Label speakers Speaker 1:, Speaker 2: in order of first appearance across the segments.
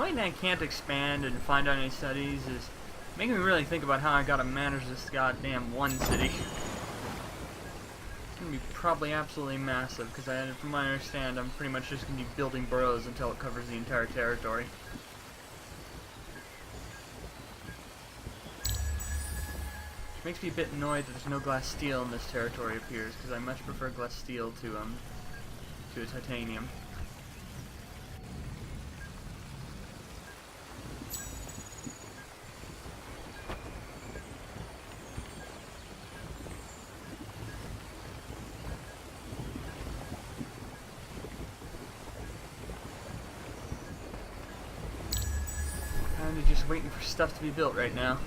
Speaker 1: The only thing I can't expand and find out any studies is making me really think about how I gotta manage this goddamn one city. It's gonna be probably absolutely massive, because from what I understand, I'm pretty much just gonna be building boroughs until it covers the entire territory. Which makes me a bit annoyed that there's no glass steel in this territory appears, because I much prefer glass steel to a titanium. Kinda just waiting for stuff to be built right now.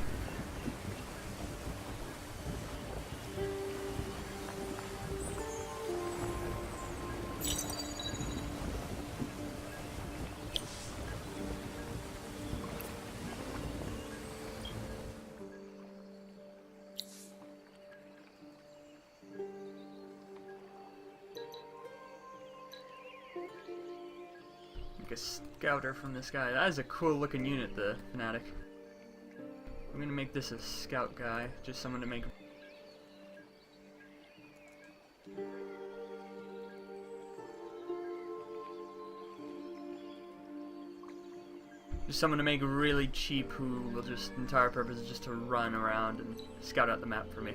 Speaker 1: Like a scouter from this guy. That is a cool looking unit, the Fanatic. I'm gonna make this a scout guy, just someone to make. Just someone to make really cheap who will just, entire purpose is just to run around and scout out the map for me.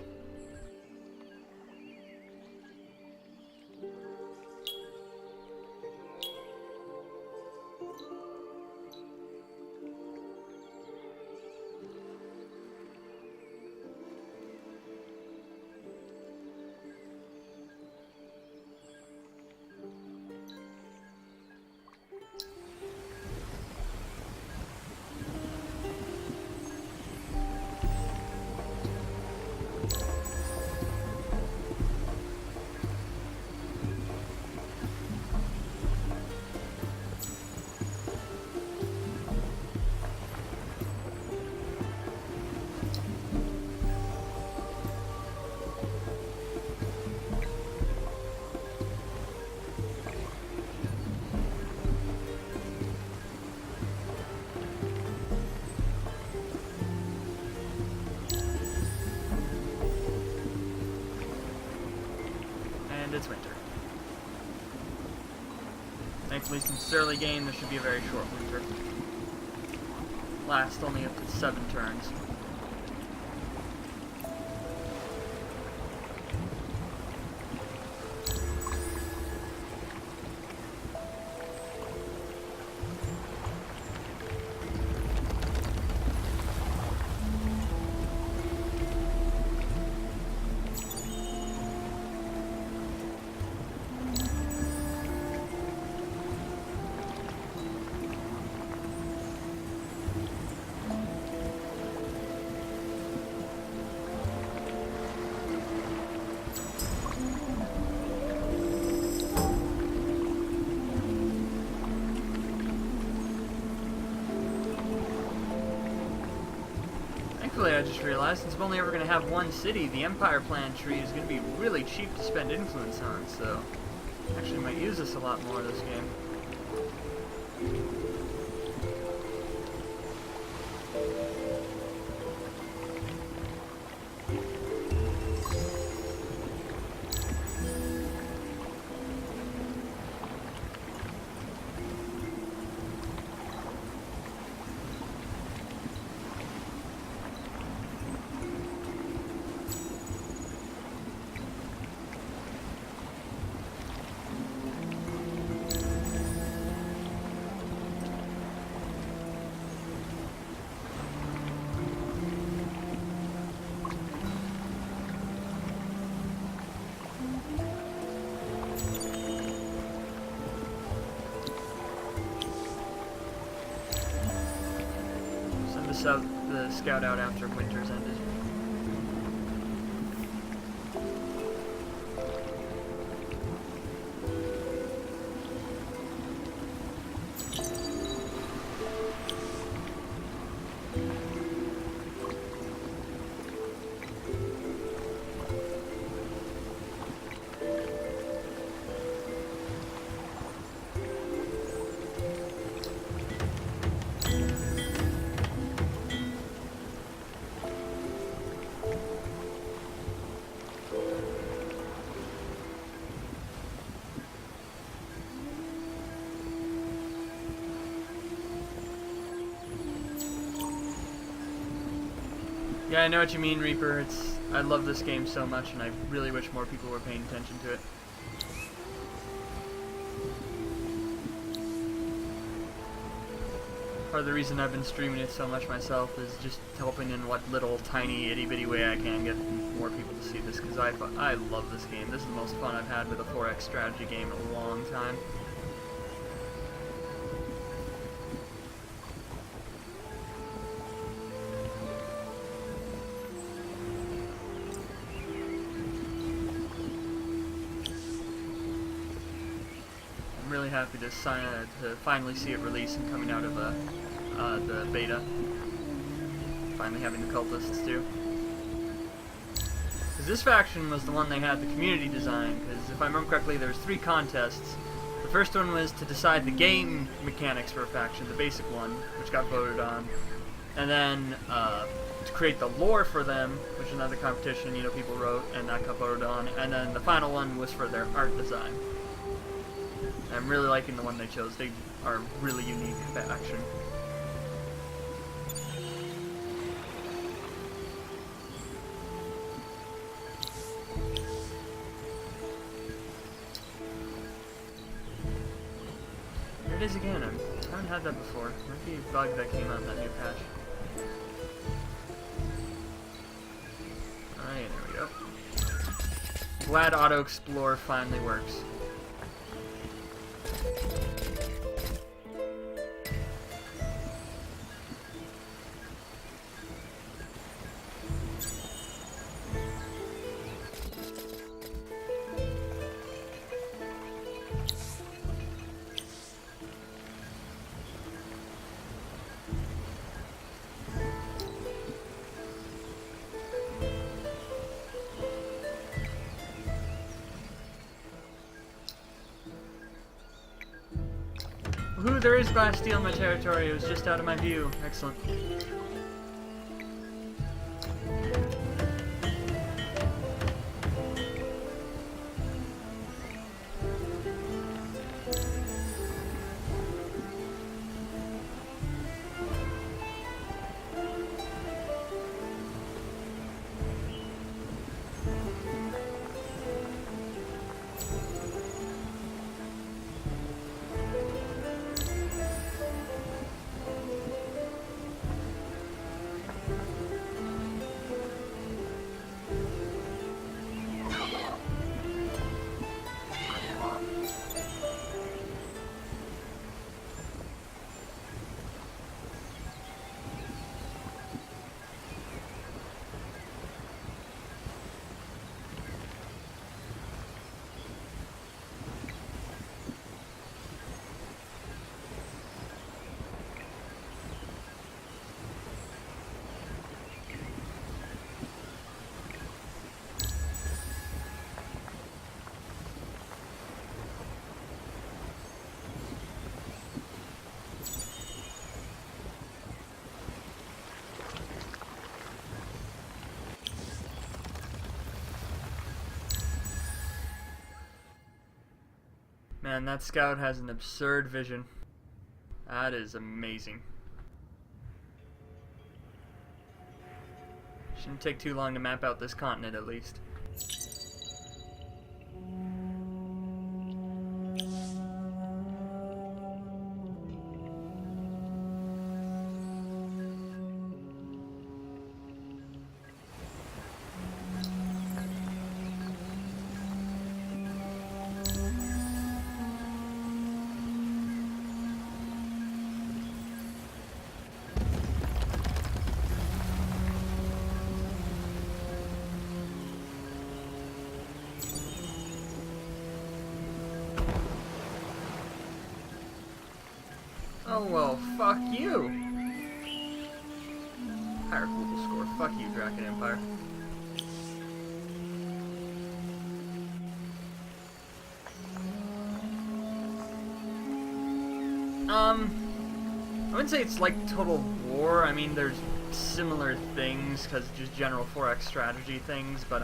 Speaker 1: It's winter. Thankfully, since it's early game, this should be a very short winter. Last only up to 7 turns. I just realized, since I'm only ever going to have one city, the Empire Plan tree is going to be really cheap to spend influence on, so I actually might use this a lot more this game. The scout out after winter's ended. Yeah, I know what you mean, Reaper. I love this game so much, and I really wish more people were paying attention to it. Part of the reason I've been streaming it so much myself is just helping in what little tiny itty bitty way I can get more people to see this, because I love this game. This is the most fun I've had with a 4X strategy game in a long time. I'm really happy to finally see it release and coming out of the beta. Finally having the cultists too. Because this faction was the one they had the community design, because if I remember correctly there was 3 contests. The first one was to decide the game mechanics for a faction, the basic one, which got voted on. And then to create the lore for them, which is another competition, you know, people wrote, and that got voted on. And then the final one was for their art design. I'm really liking the one they chose. They are a really unique faction. There it is again. I haven't had that before. Might be a bug that came out in that new patch. Alright, there we go. Glad Auto Explore finally works. Woohoo, there is glass steel in my territory. It was just out of my view. Excellent. Man, that scout has an absurd vision. That is amazing. Shouldn't take too long to map out this continent, at least. Oh well, fuck you! Higher global score. Fuck you, Draken Empire. I wouldn't say it's like Total War. I mean, there's similar things, because just general 4X strategy things, but,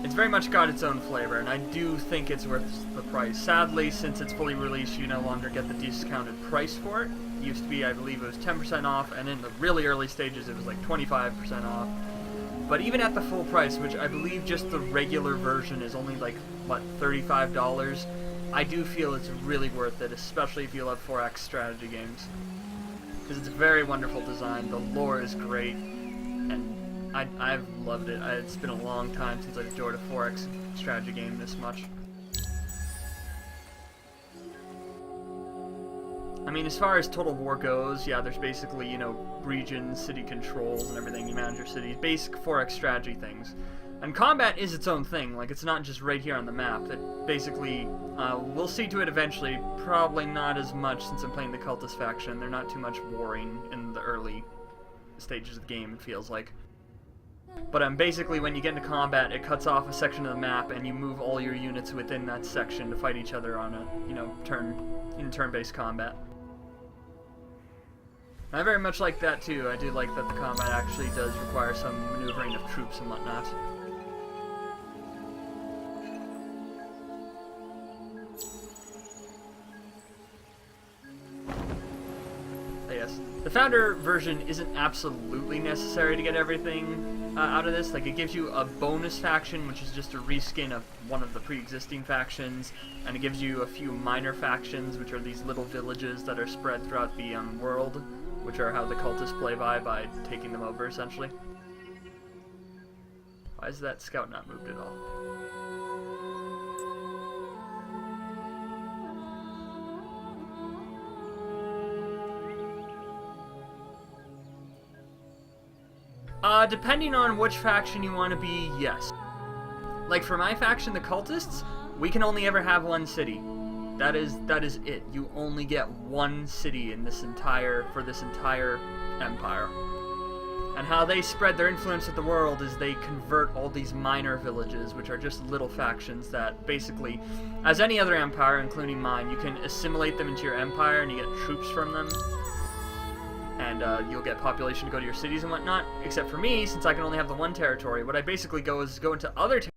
Speaker 1: it's very much got its own flavor, and I do think it's worth the price. Sadly, since it's fully released, you no longer get the discounted price for it. It used to be, I believe, it was 10% off, and in the really early stages, it was like 25% off. But even at the full price, which I believe just the regular version is only like, what, $35, I do feel it's really worth it, especially if you love 4X strategy games. Because it's a very wonderful design, the lore is great, and I've loved it. It's been a long time since I've enjoyed a 4X strategy game this much. I mean, as far as Total War goes, yeah, there's basically, you know, regions, city controls, and everything. You manage your cities, basic 4X strategy things. And combat is its own thing, like, it's not just right here on the map. It basically, we'll see to it eventually, probably not as much since I'm playing the Cultist faction. They're not too much warring in the early stages of the game, it feels like. But basically, when you get into combat, it cuts off a section of the map, and you move all your units within that section to fight each other on a, you know, turn-based combat. I very much like that too. I do like that the combat actually does require some maneuvering of troops and whatnot. Yes. The Founder version isn't absolutely necessary to get everything out of this. Like, it gives you a bonus faction, which is just a reskin of one of the pre-existing factions, and it gives you a few minor factions, which are these little villages that are spread throughout the world, which are how the cultists play by taking them over, essentially. Why is that scout not moved at all? Depending on which faction you want to be, yes. Like, for my faction, the cultists, we can only ever have one city. That is it. You only get one city in for this entire empire. And how they spread their influence with the world is they convert all these minor villages, which are just little factions that basically, as any other empire, including mine, you can assimilate them into your empire and you get troops from them. And you'll get population to go to your cities and whatnot. Except for me, since I can only have the one territory, what I basically go into other territories